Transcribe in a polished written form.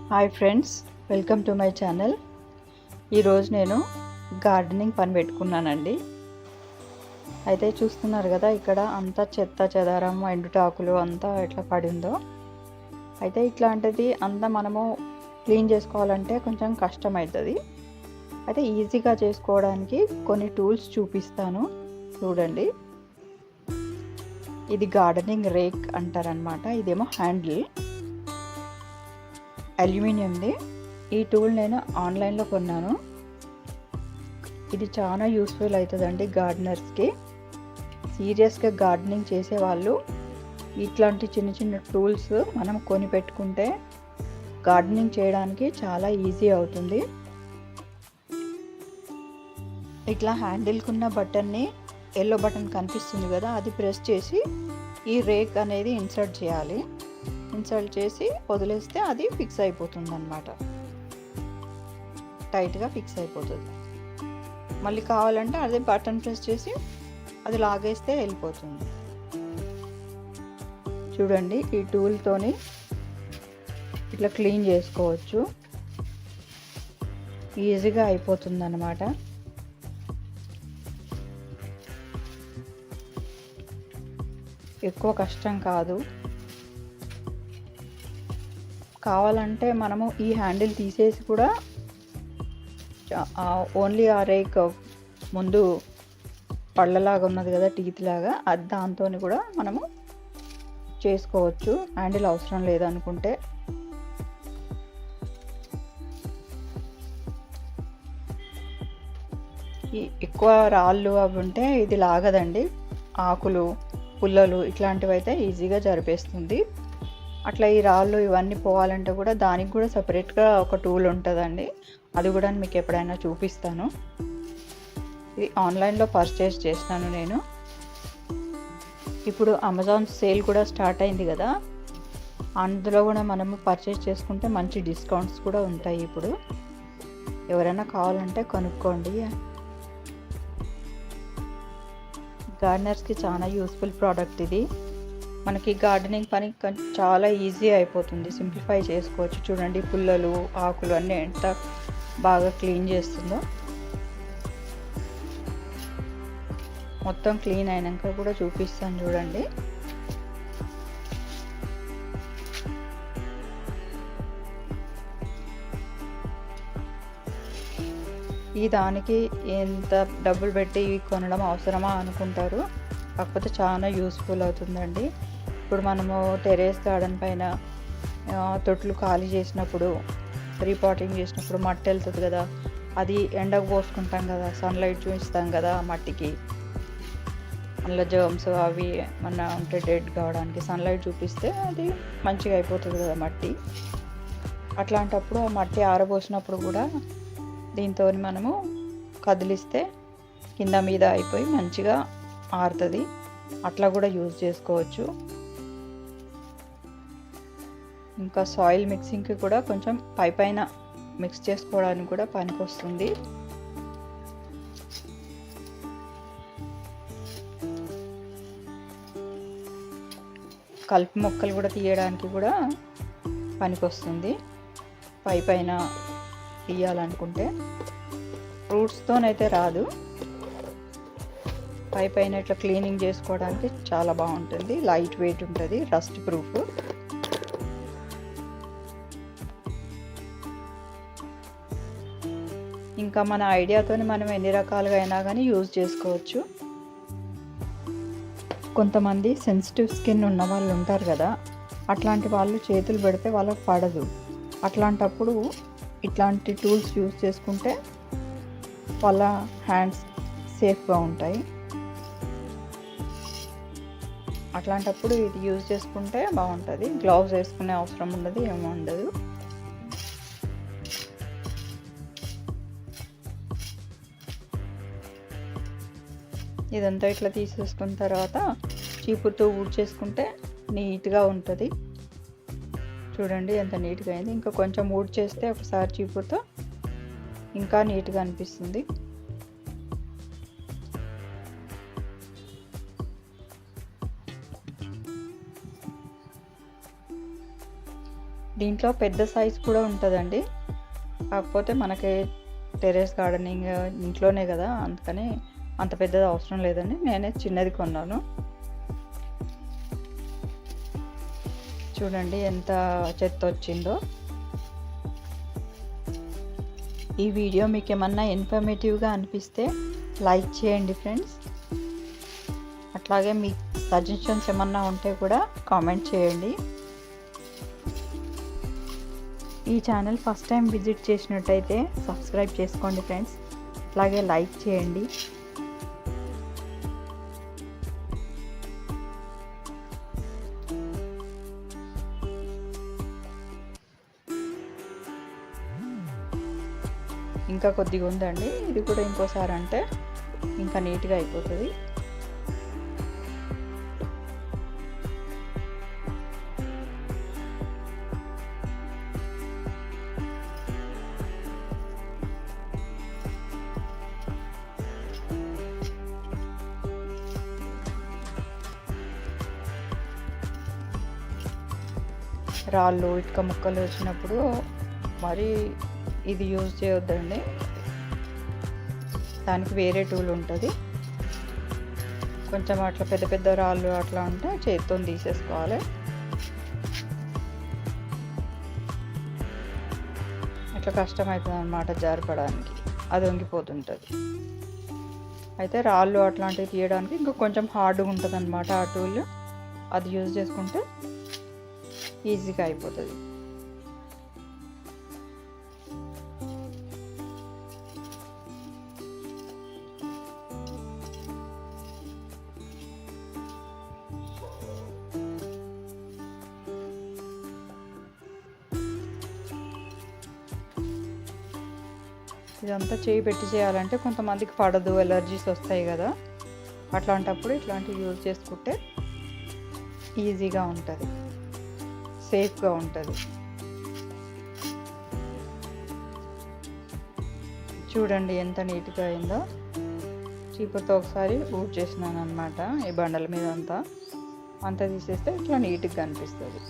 Hi friends, welcome to my channel. ఈరోజు నేను gardening పని పెట్టుకున్నానండి. అయితే చూస్తున్నారు కదా, ఇక్కడ అంతా చెత్త చెదారం ఎండుటాకులు అంతా ఎట్లా పడిందో. అయితే ఇట్లాంటిది అంతా మనము క్లీన్ చేసుకోవాలంటే కొంచెం కష్టమవుతుంది. అయితే ఈజీగా చేసుకోవడానికి కొన్ని టూల్స్ చూపిస్తాను, చూడండి. ఇది గార్డెనింగ్ రేక్ అంటారనమాట. ఇదేమో హ్యాండిల్ అల్యూమినియంది. ఈ టూల్ నేను ఆన్లైన్లో కొన్నాను. ఇది చాలా యూస్ఫుల్ అవుతుందండి గార్డెనర్స్కి. సీరియస్గా గార్డెనింగ్ చేసేవాళ్ళు ఇట్లాంటి చిన్న చిన్న టూల్స్ మనం కొని పెట్టుకుంటే గార్డెనింగ్ చేయడానికి చాలా ఈజీ అవుతుంది. ఇట్లా హ్యాండిల్కున్న బటన్ని, ఎల్లో బటన్ కనిపిస్తుంది కదా, అది ప్రెస్ చేసి ఈ రేక్ అనేది ఇన్సర్ట్ చేయాలి. ఇన్సర్ట్ చేసి వదిలేస్తే అది ఫిక్స్ అయిపోతుంది అన్నమాట. టైట్గా ఫిక్స్ అయిపోతుంది. మళ్ళీ కావాలంటే అదే బటన్ ప్రెస్ చేసి అది లాగేస్తే వెళ్ళిపోతుంది. చూడండి, ఈ టూల్తోని ఇట్లా క్లీన్ చేసుకోవచ్చు. ఈజీగా అయిపోతుంది అన్నమాట. ఎక్కువ కష్టం కాదు. కావాలంటే మనము ఈ హ్యాండిల్ తీసేసి కూడా ఓన్లీ ఆ రేక్ ముందు పళ్ళలాగా ఉన్నది కదా, టీత్ లాగా, అది దాంతో కూడా మనము చేసుకోవచ్చు. హ్యాండిల్ అవసరం లేదనుకుంటే. ఈ ఎక్కువ రాళ్ళు అవి ఉంటే ఇది లాగదండి. ఆకులు, పుల్లలు ఇట్లాంటివి అయితే ఈజీగా జరిపేస్తుంది. అట్లా ఈ రాళ్ళు ఇవన్నీ పోవాలంటే కూడా దానికి కూడా సపరేట్గా ఒక టూల్ ఉంటుందండి. అది కూడా మీకు ఎప్పుడైనా చూపిస్తాను. ఇది ఆన్లైన్లో పర్చేస్ చేసినాను నేను. ఇప్పుడు అమెజాన్ సేల్ కూడా స్టార్ట్ అయింది కదా, అందులో కూడా మనము పర్చేస్ చేసుకుంటే మంచి డిస్కౌంట్స్ కూడా ఉంటాయి. ఇప్పుడు ఎవరైనా కావాలంటే కొనుక్కోండి. గార్డెనర్స్కి చాలా యూస్ఫుల్ ప్రోడక్ట్ ఇది. మనకి గార్డెనింగ్ పని చాలా ఈజీ అయిపోతుంది, సింప్లిఫై చేసుకోవచ్చు. చూడండి, పుల్లలు, ఆకులు అన్నీ ఎంత బాగా క్లీన్ చేస్తుందో. మొత్తం క్లీన్ అయినాక కూడా చూపిస్తాను, చూడండి. ఈ దానికి ఎంత డబ్బులు పెట్టి కొనడం అవసరమా అనుకుంటారు, కాకపోతే చాలా యూస్ఫుల్ అవుతుందండి. ఇప్పుడు మనము టెర్రస్ గార్డెన్ పైన తొట్లు ఖాళీ చేసినప్పుడు, రీపాటింగ్ చేసినప్పుడు మట్టి వెళ్తుంది కదా, అది ఎండకు పోసుకుంటాం కదా, సన్లైట్ చూపిస్తాం కదా మట్టికి. అందులో జర్మ్స్ అవి మన ఉంటే డెడ్ కావడానికి సన్లైట్ చూపిస్తే అది మంచిగా అయిపోతుంది కదా మట్టి. అట్లాంటప్పుడు ఆ మట్టి ఆరబోసినప్పుడు కూడా దీంతో మనము కదిలిస్తే కింద మీద అయిపోయి మంచిగా ఆరుతుంది. అట్లా కూడా యూజ్ చేసుకోవచ్చు. ఇంకా సాయిల్ మిక్సింగ్కి కూడా కొంచెం పైన మిక్స్ చేసుకోవడానికి కూడా పనికి వస్తుంది. కలుపు మొక్కలు కూడా తీయడానికి కూడా పనికి వస్తుంది. పైన తీయాలనుకుంటే ఫ్రూట్స్తోనైతే రాదు. పైన ఇట్లా క్లీనింగ్ చేసుకోవడానికి చాలా బాగుంటుంది. లైట్ వెయిట్ ఉంటుంది, రస్ట్ ప్రూఫ్. ఇంకా మన ఐడియాతో మనం ఎన్ని రకాలుగా అయినా కానీ యూజ్ చేసుకోవచ్చు. కొంతమంది సెన్సిటివ్ స్కిన్ ఉన్న వాళ్ళు ఉంటారు కదా, అట్లాంటి వాళ్ళు చేతులు పెడితే వాళ్ళకి పడదు. అట్లాంటప్పుడు ఇట్లాంటి టూల్స్ యూజ్ చేసుకుంటే వాళ్ళ హ్యాండ్స్ సేఫ్గా ఉంటాయి. అట్లాంటప్పుడు ఇది యూజ్ చేసుకుంటే బాగుంటుంది. గ్లౌస్ వేసుకునే అవసరం ఉండదు, ఏమీ ఉండదు. ఇదంతా ఇట్లా తీసేసుకున్న తర్వాత చీపురుతో ఊడ్చేసుకుంటే నీట్గా ఉంటుంది. చూడండి ఎంత నీట్గా అయింది. ఇంకా కొంచెం ఊడ్చేస్తే ఒకసారి చీపురుతో ఇంకా నీట్గా అనిపిస్తుంది. దీంట్లో పెద్ద సైజ్ కూడా ఉంటుందండి. కాకపోతే మనకి టెర్రస్ గార్డెనింగ్ ఇంట్లోనే కదా, అందుకని అంత పెద్దది అవసరం లేదండి. నేనే చిన్నది కొన్నాను. చూడండి ఎంత చెత్త వచ్చిందో. ఈ వీడియో మీకు ఏమన్నా ఇన్ఫర్మేటివ్గా అనిపిస్తే లైక్ చేయండి ఫ్రెండ్స్. అట్లాగే మీ సజెషన్స్ ఏమన్నా ఉంటే కూడా కామెంట్ చేయండి. ఈ ఛానల్ ఫస్ట్ టైం విజిట్ చేసినట్టయితే సబ్స్క్రైబ్ చేసుకోండి ఫ్రెండ్స్. అలాగే లైక్ చేయండి. ఇంకా కొద్దిగా ఉందండి, ఇది కూడా ఇంకోసారి అంటే ఇంకా నీట్గా అయిపోతుంది. రాళ్ళు ఇటుక ముక్కలు వచ్చినప్పుడు మరి ఇది యూజ్ చేయొద్దండి. దానికి వేరే టూల్ ఉంటుంది. కొంచెం అట్లా పెద్ద పెద్ద రాళ్ళు అట్లా ఉంటే చేతితో తీసేసుకోవాలి. అట్లా కష్టమవుతుంది అన్నమాట జారిపడానికి, అది వంగిపోతుంటుంది. అయితే రాళ్ళు అట్లాంటివి తీయడానికి ఇంకా కొంచెం హార్డ్గా ఉంటుంది అన్నమాట ఆ టూల్. అది యూజ్ చేసుకుంటే ఈజీగా అయిపోతుంది. ఇదంతా చేయి పెట్టి చేయాలంటే కొంతమందికి పడదు, ఎలర్జీస్ వస్తాయి కదా. అట్లాంటప్పుడు ఇట్లాంటివి యూజ్ చేసుకుంటే ఈజీగా ఉంటుంది, సేఫ్గా ఉంటుంది. చూడండి ఎంత నీట్గా అయిందో. చీపురుతో ఒకసారి ఊడ్ చేసినాను అనమాట ఈ బండల మీద అంతా తీసేస్తే ఇట్లా నీట్గా కనిపిస్తుంది.